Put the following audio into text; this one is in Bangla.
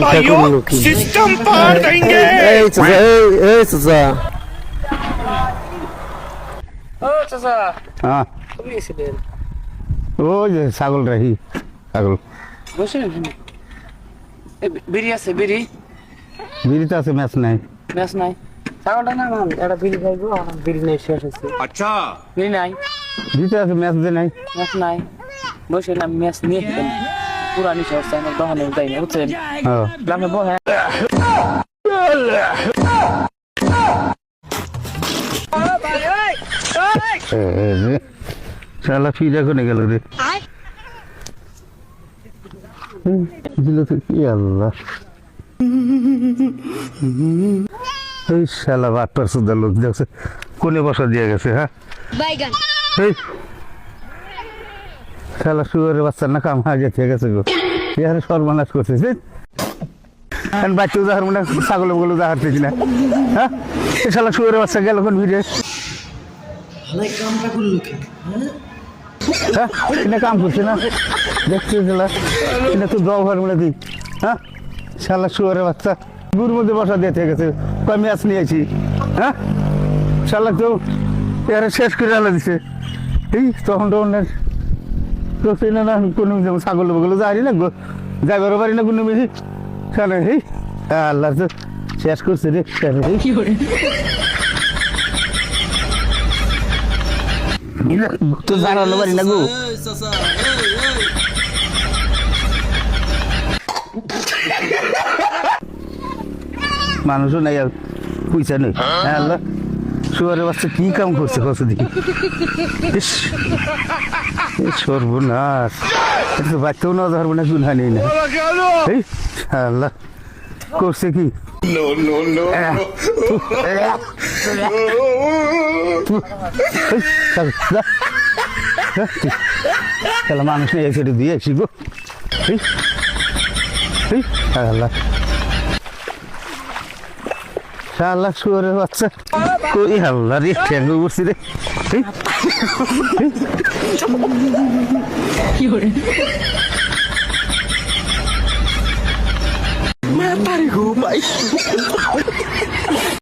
भाइयों सिस्टम पार देंगे। এই চাচা এই চাচা ও চাচা হ্যাঁ তুমি এসেছিলেন ওই যে ছাগল রাখি ছাগল বসে বিড়ি আছে বিড়ি বিড়িতে আছে ম্যাচ নাই ম্যাচ নাই ছাগলটা না মান একটা বিড়ি খাইবো আমার বিড়ি নেই শেষ হচ্ছে अच्छा বিড়ি নাই বিড়িতে আছে ম্যাচ দে নাই ম্যাচ নাই বসে না ম্যাচ নিয়ে খেলেন পুরানি শহর চাই না দহনে যাই না বুঝছেন হ্যাঁ লামে বহে শালা ফিরে কোনে গেল রে দিল তো কি আল্লাহ এই শালা বাটপার সুদা লোক দেখছে কোনে বসা দিয়ে গেছে হ্যাঁ বাইগান এই শালা শুয়ারের বাচ্চার না কাম হাজে থেকে গেছে গো ইয়ারে সর্বনাশ করতেছে বাচ্চা উদাহরণ মানে ছাগল বলে উদাহরণ পেয়েছি না হ্যাঁ এই শালা শুয়ারের বাচ্চা গেল কোন ভিড়ে হ্যাঁ এটা কাম করছে না দেখছি শালা এটা তো ব্যবহার মানে দিই হ্যাঁ শালা শুয়ারের বাচ্চা গুর মধ্যে বসা দিয়ে থেকে গেছে কয় ম্যাচ নিয়েছি হ্যাঁ শালা তো এরা শেষ করে আলো দিছে এই তখন তো অন্যের তো চেনে না কোনো যেমন ছাগল বগলে যাই না যাইবার পারি না কোনো মিহি শালা এই আল্লাহ তো শেষ করছে রে তো জানালো পারি না গো মানুষও নাই আর পয়সা নেই হ্যাঁ আল্লাহ শুয়ারের বাচ্চা কি কাম করছে কত দেখি ইস, এই সর্বনাশ এটা তো বাচ্চাও না ধরবো না গুনহা নেই না এই আল্লাহ করছে কি তাহলে মানুষ নেই এসে দিয়ে আসি গো আল্লাহ শালা শুয়ারের বাচ্চা কই আল্লাহ রে ঠ্যাঙ্গ উঠছি রে मैं तारी हूँ भाई